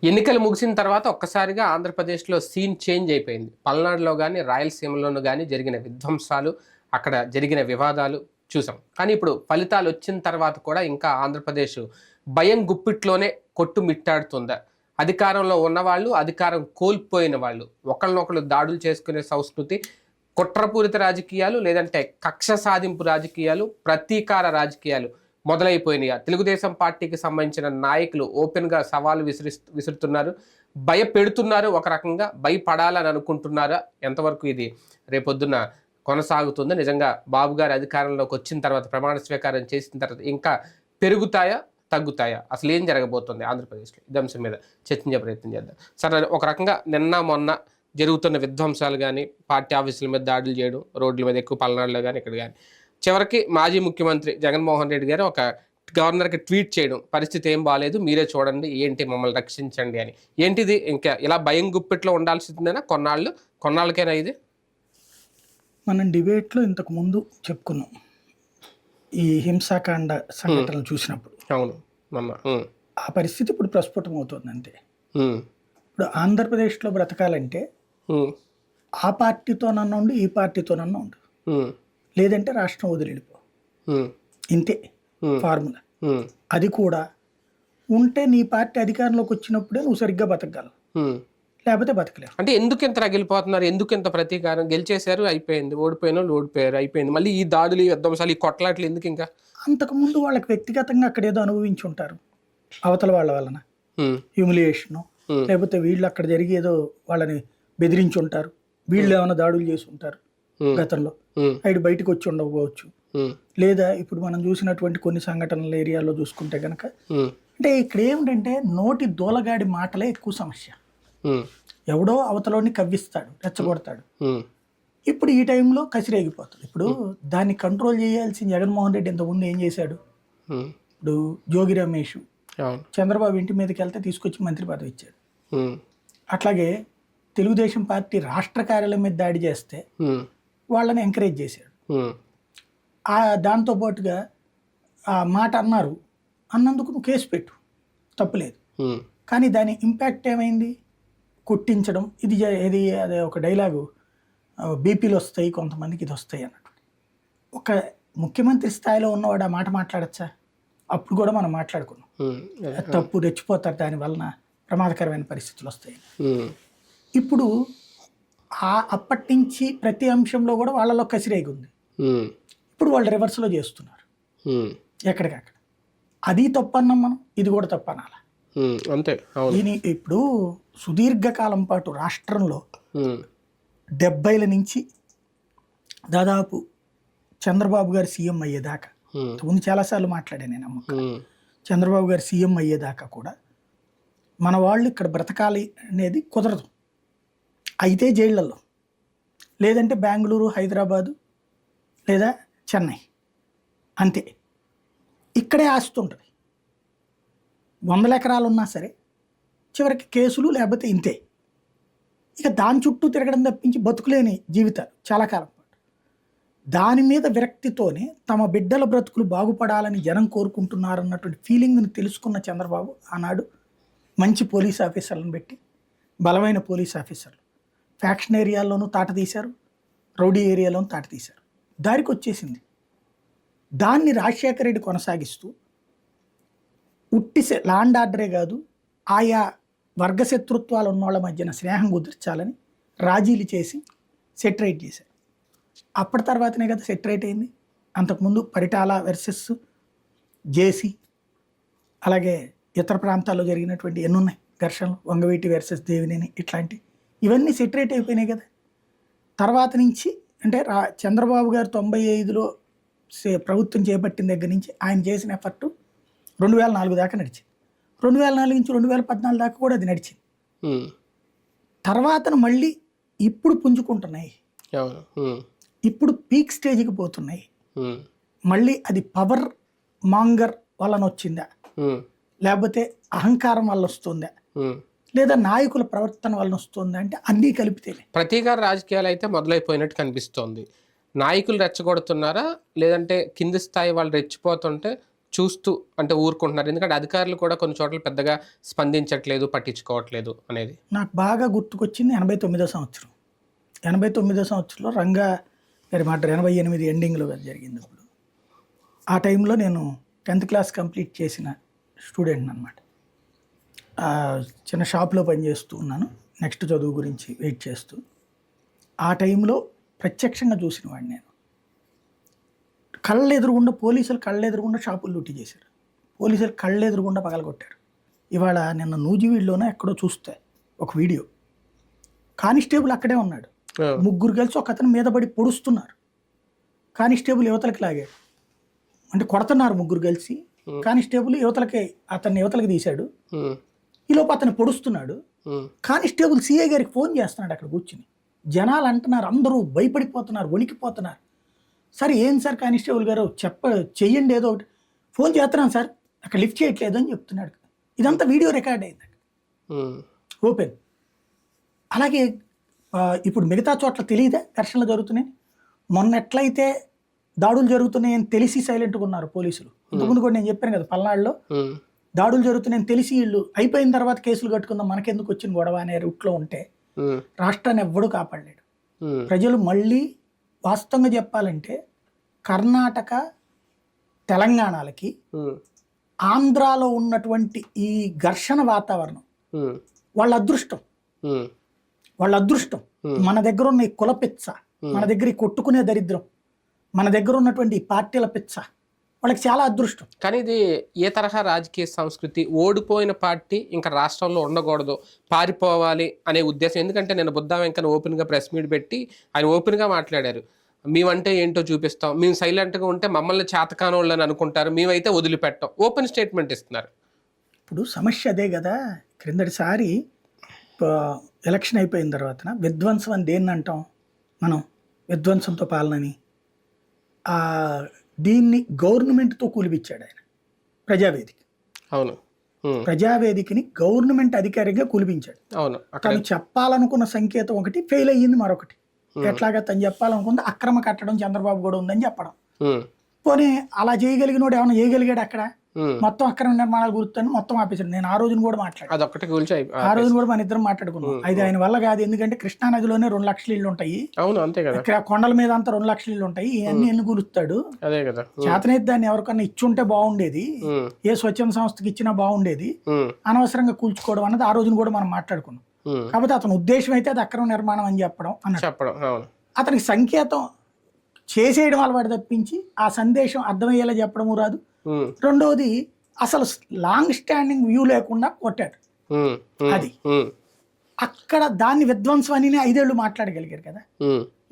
ఎన్నికలు ముగిసిన తర్వాత ఒక్కసారిగా ఆంధ్రప్రదేశ్లో సీన్ చేంజ్ అయిపోయింది. పల్నాడులో కానీ రాయలసీమలోనూ కానీ జరిగిన విధ్వంసాలు, అక్కడ జరిగిన వివాదాలు చూసాం. కానీ ఇప్పుడు ఫలితాలు వచ్చిన తర్వాత కూడా ఇంకా ఆంధ్రప్రదేశ్ భయం గుప్పిట్లోనే కొట్టుమిట్టాడుతుందా? అధికారంలో ఉన్నవాళ్ళు, అధికారం కోల్పోయిన వాళ్ళు ఒకళ్ళనొకళ్ళు దాడులు చేసుకునే సంస్కృతి, కుట్రపూరిత రాజకీయాలు, లేదంటే కక్ష సాధింపు రాజకీయాలు, ప్రతీకార రాజకీయాలు మొదలైపోయినాయి. తెలుగుదేశం పార్టీకి సంబంధించిన నాయకులు ఓపెన్గా సవాలు విసురుతున్నారు, భయపెడుతున్నారు. ఒక రకంగా భయపడాలని అనుకుంటున్నారా? ఎంతవరకు ఇది రేపొద్దున కొనసాగుతుందో, నిజంగా బాబు గారు అధికారంలోకి వచ్చిన తర్వాత, ప్రమాణ స్వీకారం చేసిన తర్వాత ఇంకా పెరుగుతాయా, తగ్గుతాయా? అసలు ఏం జరగబోతుంది ఆంధ్రప్రదేశ్లో? ఈ అంశం మీద చర్చించే ప్రయత్నం చేద్దాం. సరే, ఒక రకంగా నిన్న మొన్న జరుగుతున్న విధ్వంసాలు కానీ, పార్టీ ఆఫీసుల మీద దాడులు చేయడం, రోడ్ల మీద ఎక్కువ పల్నాడులో కానీ ఇక్కడ కానీ, చివరికి మాజీ ముఖ్యమంత్రి జగన్మోహన్ రెడ్డి గారు ఒక గవర్నర్కి ట్వీట్ చేయడం, పరిస్థితి ఏం బాగాలేదు, మీరే చూడండి, ఏంటి మమ్మల్ని రక్షించండి అని. ఏంటిది? ఇంకా ఇలా భయం గుప్పిట్లో ఉండాల్సిందేనా కొన్నాళ్ళకైనా ఇది? మనం డిబేట్లో ఇంతకు ముందు చెప్పుకున్నాం ఈ హింసాకాండ సంఘటనలు చూసినప్పుడు. అవును, ఆ పరిస్థితి ఇప్పుడు ప్రస్ఫుటం అవుతుంది. అంతే. ఇప్పుడు ఆంధ్రప్రదేశ్లో బ్రతకాలంటే ఆ పార్టీతోనన్నా ఉండు, ఈ పార్టీతోనన్నా ఉండు, లేదంటే రాష్ట్రం వదిలిపో. ఇంతే ఫార్ములా. అది కూడా ఉంటే నీ పార్టీ అధికారంలోకి వచ్చినప్పుడే నువ్వు సరిగ్గా బతకగలవు, లేకపోతే బతకలేవు. అంటే ఎందుకు ఇంత రగిలిపోతున్నారు? ఎందుకు ఇంత ప్రతీకారం? గెలిచేశారు, అయిపోయింది. ఓడిపోయిన వాళ్ళు ఓడిపోయారు, అయిపోయింది. మళ్ళీ ఈ దాడులు, ఈ విధ్వంసాలు, ఈ కొట్లాట్లు ఎందుకు? ఇంకా అంతకుముందు వాళ్ళకి వ్యక్తిగతంగా అక్కడ ఏదో అనుభవించి ఉంటారు, అవతల వాళ్ళ వలన హ్యూమిలియేషన్, లేకపోతే వీళ్ళు అక్కడ జరిగి ఏదో వాళ్ళని బెదిరించి ఉంటారు, వీళ్ళు ఏమైనా దాడులు చేసి ఉంటారు గతంలో, అవి బయటకు వచ్చి ఉండకపోవచ్చు. లేదా ఇప్పుడు మనం చూసినటువంటి కొన్ని సంఘటనల ఏరియాలో చూసుకుంటే కనుక, అంటే ఇక్కడ ఏమిటంటే నోటి దూలగాడి మాటలే ఎక్కువ సమస్య. ఎవడో అవతలోని కవ్విస్తాడు, రెచ్చగొడతాడు. ఇప్పుడు ఈ టైంలో కసిరేగిపోతుంది. ఇప్పుడు దాన్ని కంట్రోల్ చేయాల్సిన జగన్మోహన్ రెడ్డి ఇంతకుముందు ఏం చేశాడు? ఇప్పుడు జోగి రమేష్ చంద్రబాబు ఇంటి మీదకి వెళ్తే తీసుకొచ్చి మంత్రి పదవి ఇచ్చాడు. అట్లాగే తెలుగుదేశం పార్టీ రాష్ట్ర కార్యాలయం మీద దాడి చేస్తే వాళ్ళని ఎంకరేజ్ చేశాడు. దాంతో పాటుగా ఆ మాట అన్నారు, అన్నందుకు నువ్వు కేసు పెట్టు, తప్పులేదు. కానీ దాని ఇంపాక్ట్ ఏమైంది? కొట్టించడం. ఇది అదే ఒక డైలాగు, బీపీలు వస్తాయి కొంతమందికి, ఇది వస్తాయి అన్నట్టు. ఒక ముఖ్యమంత్రి స్థాయిలో ఉన్నవాడు ఆ మాట మాట్లాడచ్చా? అప్పుడు కూడా మనం మాట్లాడుకున్నాం, తప్పు, రెచ్చిపోతారు, దాని వలన ప్రమాదకరమైన పరిస్థితులు వస్తాయి. ఇప్పుడు అప్పటి నుంచి ప్రతి అంశంలో కూడా వాళ్ళలో కసిరేగి ఉంది. ఇప్పుడు వాళ్ళు రివర్స్లో చేస్తున్నారు ఎక్కడికక్కడ. అది తప్పన్నాం మనం, ఇది కూడా తప్పనాల. అంతే. దీని ఇప్పుడు సుదీర్ఘకాలం పాటు రాష్ట్రంలో 70ల నుంచి దాదాపు చంద్రబాబు గారు సీఎం అయ్యేదాకా, ముందు చాలాసార్లు మాట్లాడాను నేను అమ్మ, చంద్రబాబు గారు సీఎం అయ్యేదాకా కూడా మన వాళ్ళు ఇక్కడ బ్రతకాలి అనేది కుదరదు. అయితే జైళ్ళల్లో, లేదంటే బెంగళూరు, హైదరాబాదు, లేదా చెన్నై, అంతే. ఇక్కడే ఆస్తి ఉంటుంది. 100 ఎకరాలు ఉన్నా సరే చివరికి కేసులు, లేకపోతే ఇంతే. ఇక దాని చుట్టూ తిరగడం తప్పించి బతుకులేని జీవితాలు చాలా కాలం పాటు. దాని మీద విరక్తితోనే తమ బిడ్డల బ్రతుకులు బాగుపడాలని జనం కోరుకుంటున్నారన్నటువంటి ఫీలింగ్ని తెలుసుకున్న చంద్రబాబు ఆనాడు మంచి పోలీస్ ఆఫీసర్లను పెట్టి, బలమైన పోలీస్ ఆఫీసర్లు ఫ్యాక్షన్ ఏరియాల్లోనూ తాట తీశారు, రౌడీ ఏరియాలోనూ తాట తీశారు. దారికి వచ్చేసింది. దాన్ని రాజశేఖర రెడ్డి కొనసాగిస్తూ ఉట్టి ల్యాండ్ ఆర్డరే కాదు, ఆయా వర్గశత్రుత్వాలు ఉన్న వాళ్ళ మధ్యన స్నేహం కుదిర్చాలని రాజీలు చేసి సెటరేట్ చేశారు. అప్పటి తర్వాతనే కదా సెటరేట్ అయింది. అంతకుముందు పరిటాల వర్సెస్ జేసీ, అలాగే ఇతర ప్రాంతాల్లో జరిగినటువంటి ఎన్నున్నాయి ఘర్షణలు, వంగవీటి వర్సెస్ దేవినేని, ఇట్లాంటి ఇవన్నీ సెటరేట్ అయిపోయినాయి కదా. తర్వాత నుంచి అంటే చంద్రబాబు గారు 95లో ప్రభుత్వం చేపట్టిన దగ్గర నుంచి ఆయన చేసిన ఎఫర్టు 2004 దాకా నడిచింది. 2004 నుంచి 2014 దాకా కూడా అది నడిచింది. తర్వాత మళ్ళీ ఇప్పుడు పుంజుకుంటున్నాయి, ఇప్పుడు పీక్ స్టేజ్కి పోతున్నాయి. మళ్ళీ అది పవర్ మాంగర్ వలన వచ్చిందా, లేకపోతే అహంకారం వల్ల వస్తుందా, లేదా నాయకుల ప్రవర్తన వలన వస్తుందా అంటే అన్నీ కలిపితే. ప్రతీకార రాజకీయాలు అయితే మొదలైపోయినట్టు కనిపిస్తోంది. నాయకులు రెచ్చగొడుతున్నారా, లేదంటే కింది స్థాయి వాళ్ళు రెచ్చిపోతుంటే చూస్తూ అంటే ఊరుకుంటున్నారు? ఎందుకంటే అధికారులు కూడా కొన్ని చోట్ల పెద్దగా స్పందించట్లేదు, పట్టించుకోవట్లేదు అనేది. నాకు బాగా గుర్తుకొచ్చింది 89వ సంవత్సరం. 89వ సంవత్సరంలో రంగా గారి మాట 88 ఎండింగ్లో జరిగింది. అప్పుడు ఆ టైంలో నేను 10th క్లాస్ కంప్లీట్ చేసిన స్టూడెంట్ని అనమాట. చిన్న షాప్లో పనిచేస్తూ ఉన్నాను, నెక్స్ట్ చదువు గురించి వెయిట్ చేస్తూ. ఆ టైంలో ప్రత్యక్షంగా చూసిన వాడిని నేను. పోలీసులు కళ్ళ ఎదురుగుండా షాపులు లూటీ చేశారు, పోలీసులు కళ్ళ ఎదురుగుండా పగలగొట్టారు. ఇవాళ నిన్న నూజివీడులోనే ఎక్కడో చూస్తే ఒక వీడియో, కానిస్టేబుల్ అక్కడే ఉన్నాడు, ముగ్గురు కలిసి ఒక అతను మీద పడి పొడుస్తున్నారు, కానిస్టేబుల్ యువతలకి లాగాడు, అంటే కొడుతున్నారు ముగ్గురు కలిసి, కానిస్టేబుల్ యువతలకి తీశాడు, ఈలోపు అతను పొడుస్తున్నాడు. కానిస్టేబుల్ సిఐ గారికి ఫోన్ చేస్తున్నాడు అక్కడ కూర్చుని. జనాలు అంటున్నారు, అందరూ భయపడిపోతున్నారు, వణికిపోతున్నారు. సార్ ఏం సార్ కానిస్టేబుల్ గారు చెయ్యండి ఏదో ఒకటి. ఫోన్ చేస్తున్నాను సార్, అక్కడ లిఫ్ట్ చేయట్లేదు అని చెప్తున్నాడు. ఇదంతా వీడియో రికార్డ్ అయింది ఓపెన్. అలాగే ఇప్పుడు మిగతా చోట్ల తెలియదా ఘర్షణలు జరుగుతున్నాయి? మొన్న ఎట్లయితే దాడులు జరుగుతున్నాయని తెలిసి సైలెంట్గా ఉన్నారు పోలీసులు. ఇంతకుముందు కూడా నేను చెప్పాను కదా, పల్నాడులో దాడులు జరుగుతున్నాయని తెలిసి వీళ్ళు అయిపోయిన తర్వాత కేసులు కట్టుకుందాం, మనకెందుకు వచ్చిన గొడవ అనే రూట్లో ఉంటే రాష్ట్రాన్ని ఎవ్వడూ కాపాడలేడు. ప్రజలు మళ్ళీ వాస్తవంగా చెప్పాలంటే కర్ణాటక, తెలంగాణలకి ఆంధ్రాలో ఉన్నటువంటి ఈ ఘర్షణ వాతావరణం వాళ్ళ అదృష్టం. మన దగ్గర ఉన్న ఈ కుల పిచ్చ, మన దగ్గర ఈ కొట్టుకునే దరిద్రం, మన దగ్గర ఉన్నటువంటి ఈ పార్టీల పిచ్చ వాళ్ళకి చాలా అదృష్టం. కానీ ఇది ఏ తరహా రాజకీయ సంస్కృతి? ఓడిపోయిన పార్టీ ఇంకా రాష్ట్రంలో ఉండకూడదు, పారిపోవాలి అనే ఉద్దేశం. ఎందుకంటే నేను బుద్ధా వెంకన్న ఓపెన్గా ప్రెస్ మీట్ పెట్టి ఆయన ఓపెన్గా మాట్లాడారు. మేమంటే ఏంటో చూపిస్తాం, మేము సైలెంట్గా ఉంటే మమ్మల్ని చేతకానోళ్ళు అని అనుకుంటారు, మేమైతే వదిలిపెట్టాం, ఓపెన్ స్టేట్మెంట్ ఇస్తున్నారు. ఇప్పుడు సమస్య అదే కదా. క్రిందటిసారి ఎలక్షన్ అయిపోయిన తర్వాత విధ్వంసం అని దేన్ని అంటాం మనం? విధ్వంసంతో పాలనని. దీన్ని గవర్నమెంట్తో కూలిపిచ్చాడు ఆయన, ప్రజావేదిక. అవును, ప్రజావేదికని గవర్నమెంట్ అధికారిగా కూలిపించాడు. అవును, తను చెప్పాలనుకున్న సంకేతం ఒకటి, ఫెయిల్ అయ్యింది మరొకటి. ఎట్లాగా తను చెప్పాలనుకుంది అక్రమ కట్టడం చంద్రబాబు కూడా ఉందని చెప్పడం. పోనీ అలా చేయగలిగినోడు ఏమైనా చేయగలిగాడు? అక్కడ మొత్తం అక్రమ నిర్మాణాలు గుర్తుని మొత్తం ఆపేశాడు. నేను ఆ రోజున కూడా మాట్లాడాను, ఆ రోజున కూడా మన ఇద్దరం మాట్లాడుకున్నాం. అది ఆయన వల్ల కాదు, ఎందుకంటే కృష్ణా నదిలోనే 2 లక్షల ఇళ్ళు ఉంటాయి, ఇక్కడ కొండల మీద అంతా 2 లక్షల ఇళ్ళు ఉంటాయి, ఇవన్నీ ఎన్ని కూలుస్తాడు? చేతనైతే దాన్ని ఎవరికన్నా ఇచ్చుంటే బాగుండేది, ఏ స్వచ్ఛంద సంస్థకి ఇచ్చినా బాగుండేది, అనవసరంగా కూల్చుకోవడం అన్నది ఆ రోజున కూడా మనం మాట్లాడుకున్నాం. కాకపోతే అతని ఉద్దేశం అయితే అది అక్రమ నిర్మాణం అని చెప్పడం అన్నాడు. అతనికి సంకేతం చేసేయడం అలవాటు తప్పించి ఆ సందేశం అర్థమయ్యేలా చెప్పడము రాదు. రెండవది అసలు లాంగ్ స్టాండింగ్ వ్యూ లేకుండా కొట్టాడు. అది అక్కడ దాన్ని విధ్వంసం అని 5 ఏళ్ళు మాట్లాడగలిగారు కదా.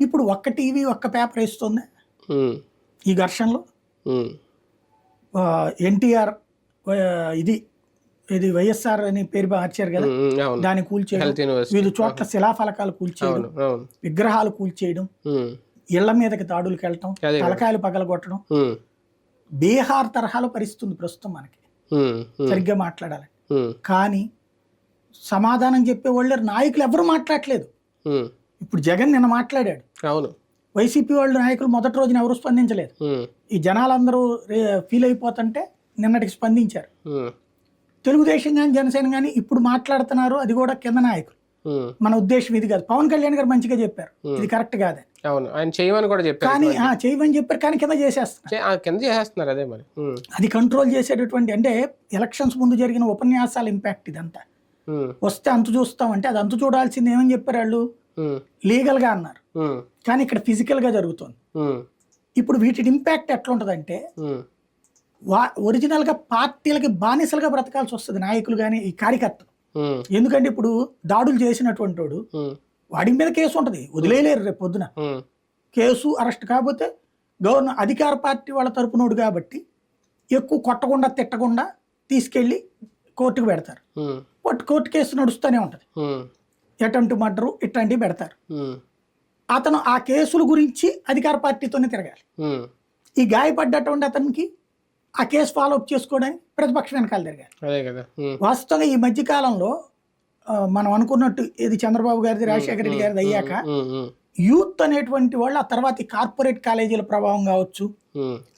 ఇప్పుడు ఒక్క టీవీ ఒక్క పేపర్ వేస్తుంది ఈ ఘర్షణలో. ఎన్టీఆర్ ఇది వైఎస్ఆర్ అని పేరు మార్చారు కదా, దాన్ని కూల్చేయడం, వీళ్ళు చోట్ల శిలాఫలకాలు కూల్చేయడం, విగ్రహాలు కూల్చేయడం, ఇళ్ల మీదకి దాడులకు వెళ్ళటం, తలకాయలు పగలగొట్టడం. బీహార్ తరహాలో పరిస్థితుంది ప్రస్తుతం మనకి, సరిగ్గా మాట్లాడాలి. కానీ సమాధానం చెప్పే వాళ్ళు నాయకులు ఎవరు మాట్లాడలేదు. ఇప్పుడు జగన్ నిన్న మాట్లాడాడు, వైసీపీ వాళ్ళు నాయకులు మొదటి రోజున ఎవరు స్పందించలేదు. ఈ జనాలందరూ ఫీల్ అయిపోతుంటే నిన్నటికి స్పందించారు. తెలుగుదేశం కానీ జనసేన కానీ ఇప్పుడు మాట్లాడుతున్నారు, అది కూడా కింద నాయకులు. మన ఉద్దేశం ఇది కాదు. పవన్ కళ్యాణ్ గారు మంచిగా చెప్పారు, ఇది కరెక్ట్ కాదని. ఆయన చేయమని కూడా చెప్పారు, కానీ చేయమని చెప్పారు, కానీ కింద చేసేస్తున్నారు. అదే మరి అది కంట్రోల్ చేసేటటువంటి, అంటే ఎలక్షన్స్ ముందు జరిగిన ఉపన్యాసాల ఇంపాక్ట్ ఇదంతా. వస్తే అంతు చూస్తామంటే అది అంతు చూడాల్సింది ఏమని చెప్పారు వాళ్ళు, లీగల్ గా అన్నారు, కానీ ఇక్కడ ఫిజికల్ గా జరుగుతుంది. ఇప్పుడు వీటి ఇంపాక్ట్ ఎట్లా ఉంటదంటే ఒరిజినల్ గా పార్టీలకి బానిసలుగా బ్రతకాల్సి వస్తుంది నాయకులు కానీ ఈ కార్యకర్తలు. ఎందుకంటే ఇప్పుడు దాడులు చేసినటువంటి వాడు, వాడి మీద కేసు ఉంటది, వదిలేయలేరు రేపు పొద్దున. కేసు అరెస్ట్ కాకపోతే అధికార పార్టీ వాళ్ళ తరపునోడు కాబట్టి ఎక్కువ కొట్టకుండా తిట్టకుండా తీసుకెళ్లి కోర్టుకు పెడతారు. కోర్టు కేసు నడుస్తూనే ఉంటది, అటెంప్ట్ మర్డర్ ఇట్లాంటివి పెడతారు. అతను ఆ కేసుల గురించి అధికార పార్టీతోనే తిరగాలి. ఈ గాయపడ్డటువంటి అతనికి ఆ కేసు ఫాలోఅప్ చేసుకోవడానికి ప్రతిపక్షం వెనకాల తిరగాలి. వాస్తవంగా ఈ మధ్య కాలంలో మనం అనుకున్నట్టు ఇది చంద్రబాబు గారిది, రాజశేఖర రెడ్డి గారిది అయ్యాక యూత్ అనేటువంటి వాళ్ళు ఆ తర్వాత ఈ కార్పొరేట్ కాలేజీల ప్రభావం కావచ్చు,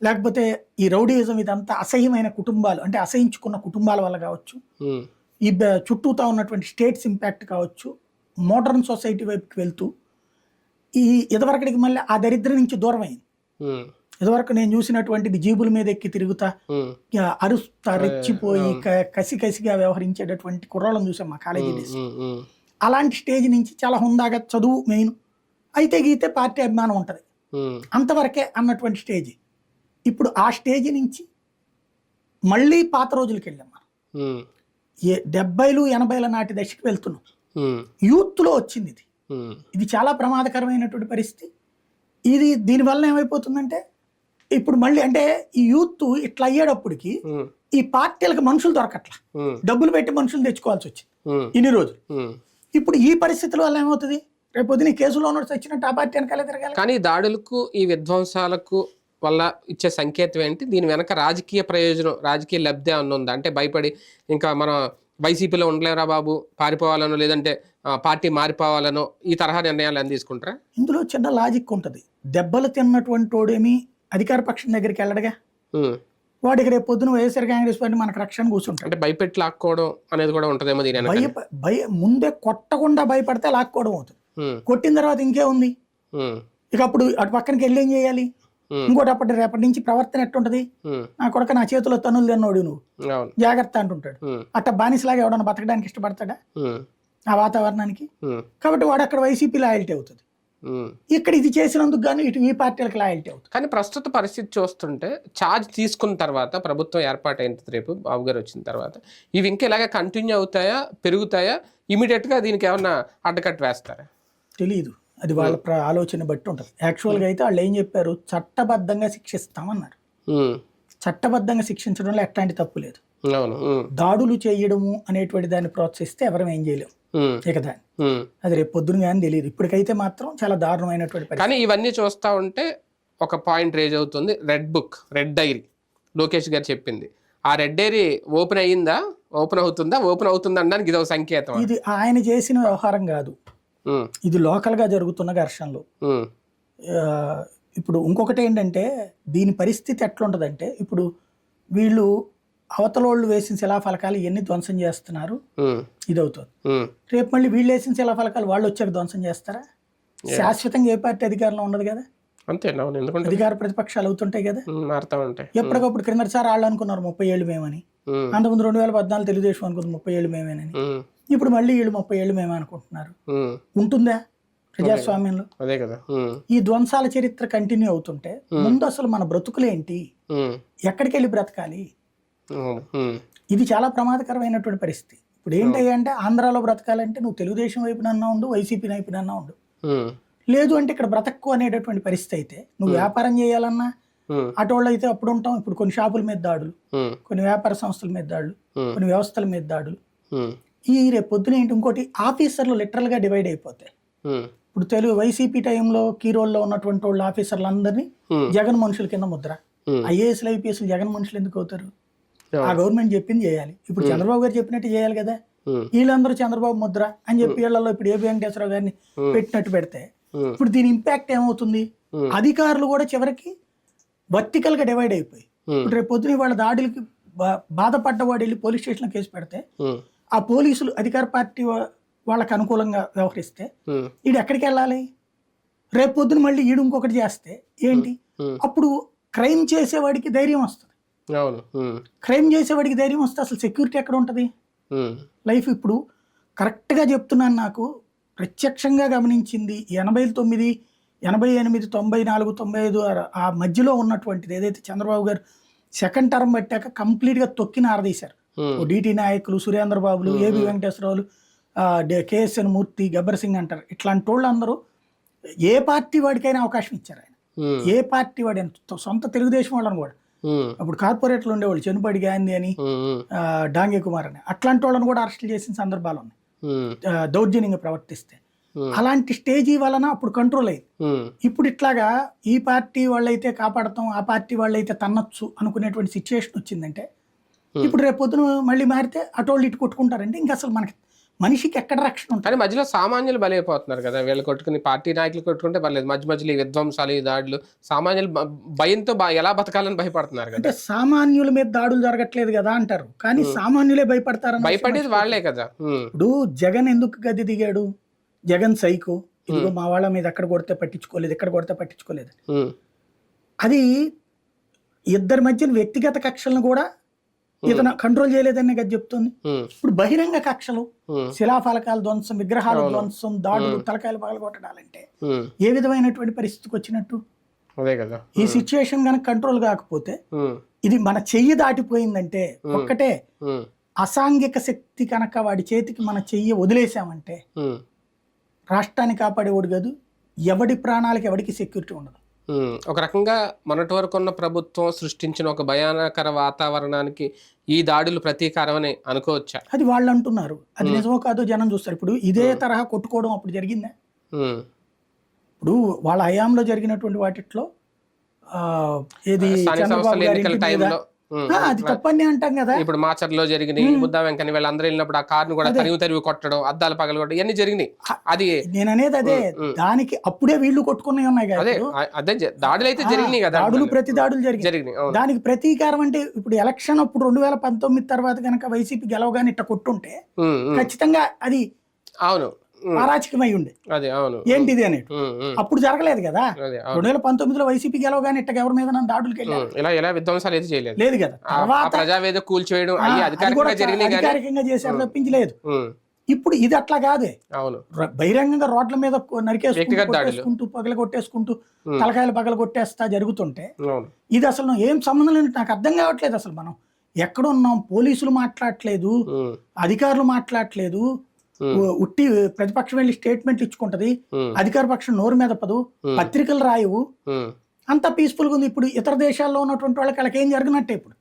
లేకపోతే ఈ రౌడీయిజం ఇదంతా అసహ్యమైన కుటుంబాలు అంటే అసహించుకున్న కుటుంబాల వల్ల కావచ్చు, ఈ చుట్టూతా ఉన్నటువంటి స్టేట్స్ ఇంపాక్ట్ కావచ్చు, మోడర్న్ సొసైటీ వైపుకి వెళ్తూ ఈ ఇదివరకడికి మళ్ళీ ఆ దరిద్రం నుంచి దూరం అయింది. ఇదివరకు నేను చూసినటువంటిది జీబుల మీద ఎక్కి తిరుగుతా అరుస్తా రెచ్చిపోయి కసిగా వ్యవహరించేటటువంటి కుర్రాళ్ళని చూసాం మా కాలేజీ డేస్. అలాంటి స్టేజ్ నుంచి చాలా హుందాగా చదువు మెయిన్ అయితే గీతే పార్టీ అభిమానం ఉంటుంది అంతవరకే అన్నటువంటి స్టేజ్. ఇప్పుడు ఆ స్టేజ్ నుంచి మళ్ళీ పాత రోజులకి వెళ్ళాం మనం. 70లు 80ల నాటి దశకి వెళ్తున్నాం. యూత్లో వచ్చింది ఇది. ఇది చాలా ప్రమాదకరమైనటువంటి పరిస్థితి. ఇది దీనివల్ల ఏమైపోతుందంటే ఇప్పుడు మళ్ళీ అంటే ఈ యూత్ ఇట్లా అయ్యేటప్పటికి ఈ పార్టీలకు మనుషులు దొరకట్లా, డబ్బులు పెట్టి మనుషులు తెచ్చుకోవాల్సి వచ్చింది ఇన్ని రోజులు. ఇప్పుడు ఈ పరిస్థితుల వల్ల ఏమవుతుంది, రేపు పొద్దున కేసులో ఉన్నట్టు వచ్చినట్టు ఆ పార్టీ వెనకాలే తిరగాలి. కానీ దాడులకు ఈ విధ్వంసాలకు వల్ల ఇచ్చే సంకేతం ఏంటి? దీని వెనక రాజకీయ ప్రయోజనం, రాజకీయ లబ్ధి అన్న ఉందా? అంటే భయపడి ఇంకా మనం వైసీపీలో ఉండలేరా బాబు, పారిపోవాలనో లేదంటే పార్టీ మారిపోవాలనో ఈ తరహా నిర్ణయాలు అని తీసుకుంటారా? ఇందులో చిన్న లాజిక్ ఉంటుంది. దెబ్బలు తిన్నటువంటి వాడేమి అధికార పక్షం దగ్గరికి వెళ్ళడగా, వాడికి రేపు పొద్దున వైఎస్ఆర్ కాంగ్రెస్ పార్టీ మనకు రక్షణ కూర్చుంటాడు. అంటే భయపెట్టి లాక్కోవడం అనేది కూడా ఉంటుందేమో దీని ముందే కొట్టకుండా భయపడితే లాక్కోవడం అవుతుంది. కొట్టిన తర్వాత ఇంకే ఉంది ఇక అప్పుడు అటు పక్కనకి వెళ్ళి ఏం చేయాలి? ఇంకోటి అప్పటి రేపటి నుంచి ప్రవర్తన ఎట్టుంటది, నా కొడుక నా చేతిలో తన్నులు తిన్నోడు నువ్వు జాగ్రత్త అంటుంటాడు. అట్ట బానిసలాగా ఎవడన్నా బతకడానికి ఇష్టపడతాడా ఆ వాతావరణానికి? కాబట్టి వాడు అక్కడ వైసీపీ లాయల్టీ అవుతుంది, ఇక్కడ ఇది చేసినందుకు గానీ ఇటు ఈ పార్టీలకు లాయల్టీ అవుతుంది. కానీ ప్రస్తుత పరిస్థితి చూస్తుంటే ఛార్జ్ తీసుకున్న తర్వాత ప్రభుత్వం ఏర్పాటైన రేపు బాబు గారు వచ్చిన తర్వాత ఇవి ఇంకా ఇలాగే కంటిన్యూ అవుతాయా, పెరుగుతాయా, ఇమీడియట్ గా దీనికి ఏమన్నా అడ్డకట్టు వేస్తారా? తెలియదు, అది వాళ్ళ ఆలోచన బట్టి ఉంటుంది. యాక్చువల్గా అయితే వాళ్ళు ఏం చెప్పారు, చట్టబద్ధంగా శిక్షిస్తామన్నారు. చట్టబద్ధంగా శిక్షించడంలో ఎట్లాంటి తప్పు లేదు. దాడులు చేయడము అనేటువంటి దాన్ని ప్రోత్సహిస్తే ఎవరం ఏం చేయలేము ఇక దాన్ని. అది రేపు పొద్దున కానీ తెలియదు. ఇప్పటికైతే మాత్రం చాలా దారుణమైనటువంటి. కానీ ఇవన్నీ చూస్తా ఉంటే ఒక పాయింట్ రేజ్ అవుతుంది. Red book, red dairy Lokesh గారు చెప్పింది, ఆ రెడ్ డైరీ ఓపెన్ అయ్యిందా, ఓపెన్ అవుతుందా అనడానికి ఇది ఒక సంకేతం. ఇది ఆయన చేసిన వ్యవహారం కాదు, ఇది లోకల్ గా జరుగుతున్న ఘర్షణలు. ఇప్పుడు ఇంకొకటి ఏంటంటే దీని పరిస్థితి ఎట్లుంటదంటే, ఇప్పుడు వీళ్ళు అవతలోళ్ళు వేసిన శిలాఫలకాలు ఇవన్నీ ధ్వంసం చేస్తున్నారు, ఇది అవుతుంది. రేపు మళ్ళీ వీళ్ళు వేసిన శిలాఫలకాలు వాళ్ళు వచ్చాక ధ్వంసం చేస్తారా? శాశ్వతంగా ఏ పార్టీ అధికారంలో ఉండదు కదా, అధికార ప్రతిపక్షాలు అవుతుంటాయి కదా, ఎప్పటికప్పుడు క్రిందసారి వాళ్ళు అనుకున్నారు 30 ఏళ్ళు మేమని, అంతకుముందు 2014 తెలుగుదేశం అనుకుంది 30 ఏళ్ళు మేమేనని, ఇప్పుడు మళ్ళీ వీళ్ళు 30 ఏళ్ళు మేమే అనుకుంటున్నారు. ఉంటుందా ప్రజాస్వామ్యంలో? అదే కదా. ఈ ధ్వంసాల చరిత్ర కంటిన్యూ అవుతుంటే ముందు అసలు మన బ్రతుకులేంటి, ఎక్కడికి వెళ్ళి బ్రతకాలి? ఇది చాలా ప్రమాదకరమైనటువంటి పరిస్థితి. ఇప్పుడు ఏంటయ్యా అంటే ఆంధ్రాలో బ్రతకాలంటే నువ్వు తెలుగుదేశం వైపునన్నా ఉండు, వైసీపీ వైపునన్నా ఉండు, లేదు అంటే ఇక్కడ బ్రతక్కు అనేటటువంటి పరిస్థితి. అయితే నువ్వు వ్యాపారం చేయాలన్నా అటోళ్ళు అయితే అప్పుడు ఉంటాం. ఇప్పుడు కొన్ని షాపుల మీద దాడులు, కొన్ని వ్యాపార సంస్థల మీద దాడులు, కొన్ని వ్యవస్థల మీద దాడులు. ఈ రేపు పొద్దున ఏంటి, ఇంకోటి ఆఫీసర్లు లిటరల్ గా డివైడ్ అయిపోతాయి. ఇప్పుడు వైసీపీ టైంలో కీ రోల్లో ఉన్నటువంటి వాళ్ళు ఆఫీసర్లు అందరినీ జగన్ మనుషుల కింద ముద్ర. ఐఏఎస్లు ఐపీఎస్లు జగన్ మనుషులు ఎందుకు అవుతారు? ఆ గవర్నమెంట్ చెప్పింది చేయాలి. ఇప్పుడు చంద్రబాబు గారు చెప్పినట్టు చేయాలి కదా. వీళ్ళందరూ చంద్రబాబు ముద్ర అని చెప్పి వీళ్ళలో ఇప్పుడు ఏబి వెంకటేశ్వరరావు గారిని పెట్టినట్టు పెడితే ఇప్పుడు దీని ఇంపాక్ట్ ఏమవుతుంది? అధికారులు కూడా చివరికి వర్టికల్ గా డివైడ్ అయిపోయి, ఇప్పుడు రేపు పొద్దున వాళ్ళ దాడులకి బాధపడ్డవాడు వెళ్ళి పోలీస్ స్టేషన్ లో కేసు పెడితే ఆ పోలీసులు అధికార పార్టీ వాళ్ళకి అనుకూలంగా వ్యవహరిస్తే ఈడు ఎక్కడికి వెళ్ళాలి? రేపు పొద్దున మళ్ళీ ఈడు ఇంకొకటి చేస్తే ఏంటి? అప్పుడు క్రైమ్ చేసేవాడికి ధైర్యం వస్తుంది. క్రైమ్ చేసేవాడికి ధైర్యం వస్తే అసలు సెక్యూరిటీ ఎక్కడ ఉంటుంది లైఫ్? ఇప్పుడు కరెక్ట్ గా చెప్తున్నాను, నాకు ప్రత్యక్షంగా గమనించింది 89, 88, 94, 95 ఆ మధ్యలో ఉన్నటువంటిది ఏదైతే చంద్రబాబు గారు సెకండ్ టర్మ్ పెట్టాక కంప్లీట్ గా తొక్కిన ఆరదీశారు. డిటి నాయకులు, సురేంద్రబాబులు, ఏబి వెంకటేశ్వరరావులు, కేఎస్ఎన్ మూర్తి, గబ్బర్ సింగ్ అంటారు, ఇట్లాంటి వాళ్ళు అందరూ ఏ పార్టీ వాడికైనా అవకాశం ఇచ్చారు. ఆయన ఏ పార్టీ వాడి, సొంత తెలుగుదేశం వాళ్ళని కూడా, అప్పుడు కార్పొరేట్లు ఉండేవాళ్ళు, చెనుపడి గాంధీ అని, డాంగే కుమార్ అని, అట్లాంటి వాళ్ళని కూడా అరెస్టులు చేసిన సందర్భాలు ఉన్నాయి దౌర్జన్యంగా ప్రవర్తిస్తే. అలాంటి స్టేజీ వలన అప్పుడు కంట్రోల్ అయ్యింది. ఇప్పుడు ఇట్లాగా ఈ పార్టీ వాళ్ళైతే కాపాడతాం, ఆ పార్టీ వాళ్ళైతే తన్నొచ్చు అనుకునేటువంటి సిచ్యువేషన్ వచ్చిందంటే ఇప్పుడు రేపు పొద్దున మళ్ళీ మారితే అటోళ్ళు ఇటు కొట్టుకుంటారంటే ఇంకా అసలు మనిషికి ఎక్కడ రక్షణ ఉంటుంది? కానీ మధ్యలో సామాన్యులు బలైపోతున్నారు కదా, వీళ్ళు కొట్టుకుని పార్టీ నాయకులు కొట్టుకుంటే పర్లేదు, మధ్య మధ్యలో ఈ విధ్వంసాలు ఈ దాడులు సామాన్యులు భయంతో ఎలా బతకాలని భయపడుతున్నారు కదా. అంటే సామాన్యుల మీద దాడులు జరగట్లేదు కదా అంటారు, కానీ సామాన్యులే భయపడతారు. భయపడేది వాళ్లే కదా. ఇప్పుడు జగన్ ఎందుకు గది దిగాడు? జగన్ సైకో, ఇదిగో మా వాళ్ళ మీద ఎక్కడ కొడితే పట్టించుకోలేదు, ఎక్కడ కొడితే పట్టించుకోలేదు. అది ఇద్దరి మధ్యన వ్యక్తిగత కక్షలను కూడా ఇతను కంట్రోల్ చేయలేదని కదా చెప్తుంది. ఇప్పుడు బహిరంగ కక్షలు, శిలాఫలకాల ధ్వంసం, విగ్రహాల ధ్వంసం, దాడులు, తలకాయలు పగలగొట్టడాలంటే ఏ విధమైనటువంటి పరిస్థితికి వచ్చినట్టు? ఈ సిచ్యుయేషన్ కనుక కంట్రోల్ కాకపోతే, ఇది మన చెయ్యి దాటిపోయిందంటే, ఒక్కటే అసాంఘిక శక్తి కనుక వాడి చేతికి మన చెయ్యి వదిలేసామంటే రాష్ట్రాన్ని కాపాడేవాడు కాదు, ఎవడి ప్రాణాలకి ఎవడికి సెక్యూరిటీ ఉండదు. ఒక రకంగా మొన్నటి వరకు ఉన్న ప్రభుత్వం సృష్టించిన ఒక భయానకర వాతావరణానికి ఈ దాడులు ప్రతీకారం అని అనుకోవచ్చా? అది వాళ్ళు అంటున్నారు, అది నిజమో కాదో జనం చూస్తారు. ఇప్పుడు ఇదే తరహా కొట్టుకోవడం అప్పుడు జరిగిందా? ఇప్పుడు వాళ్ళ హయాంలో జరిగినటువంటి వాటిలో ఏది చంద్రబాబు గారి అది తప్పని అంటాం కదా. ఇప్పుడు మాచర్లో జరిగినాయి, ముద్దా వెంకన్న వీళ్ళందరూ వెళ్ళినప్పుడు ఆ కార్ను కూడా తరివి కొట్టడం, అద్దాలు పగలగొట్టడం, ఇవన్నీ జరిగినాయి. అది నేను అనేది అదే, దానికి అప్పుడే వీళ్ళు కొట్టుకునే ఉన్నాయి కదా. అదే దాడులు అయితే జరిగినాయి కదా, దాడులు ప్రతి దాడులు జరిగినాయి. దానికి ప్రతీకారం అంటే ఇప్పుడు ఎలక్షన్ అప్పుడు 2019 తర్వాత కనుక వైసీపీ గెలవగానే ఇట్ట కొట్టుంటే ఖచ్చితంగా అది అవును అరాచకమై ఉండే. ఏంటిది అనేది అప్పుడు జరగలేదు కదా. 2019లో వైసీపీ గెలవగానే ఇట్ట ఎవరి మీద దాడులకి విధ్వంసాలు అయితే చేయలేదు, లేదు కదా. తర్వాత ప్రజావేద కూల్చేయడం అధికారికంగా చేశారు తప్పించలేదు. ఇప్పుడు ఇది అట్లా కాదే, బహిరంగంగా రోడ్ల మీద నరికేసుకుంటూ పగల కొట్టేసుకుంటూ తలకాయలు పగల కొట్టేస్తా జరుగుతుంటే ఇది అసలు ఏం సంబంధం లేదు. నాకు అర్థం కావట్లేదు. అసలు మనం ఎక్కడున్నాం? పోలీసులు మాట్లాడట్లేదు, అధికారులు మాట్లాడట్లేదు, ఉట్టి ప్రతిపక్షం వెళ్ళి స్టేట్మెంట్లు ఇచ్చుకుంటది, అధికార పక్షం నోరు మీద పదు, పత్రికలు రాయవు, అంత పీస్ఫుల్ గా ఉంది. ఇప్పుడు ఇతర దేశాల్లో ఉన్నటువంటి వాళ్ళకి ఏం జరిగినట్టే ఇప్పుడు,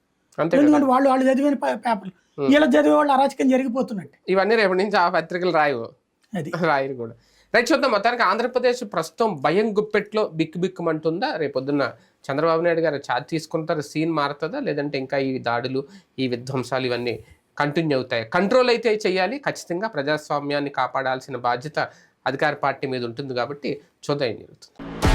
ఎందుకంటే వాళ్ళు చదివిన పేపర్లు ఇలా చదివే వాళ్ళు అరాచకం జరిగిపోతున్నట్టు. ఇవన్నీ రేపటి నుంచి ఆ పత్రికలు రాయరు కూడా. రైట్, చూద్దాం. మొత్తానికి ఆంధ్రప్రదేశ్ ప్రస్తుతం భయం గుప్పెట్లో బిక్కుమంటుందా? రేపొద్దున్న చంద్రబాబు నాయుడు గారు ఛార్జ్ తీసుకుంటారు, సీన్ మారుతుందా, లేదంటే ఇంకా ఈ దాడులు ఈ విధ్వంసాలు ఇవన్నీ కంటిన్యూ అవుతాయి? కంట్రోల్ అయితే చేయాలి ఖచ్చితంగా, ప్రజాస్వామ్యాన్ని కాపాడాల్సిన బాధ్యత అధికార పార్టీ మీద ఉంటుంది కాబట్టి చూద్దాం ఏం జరుగుతుంది.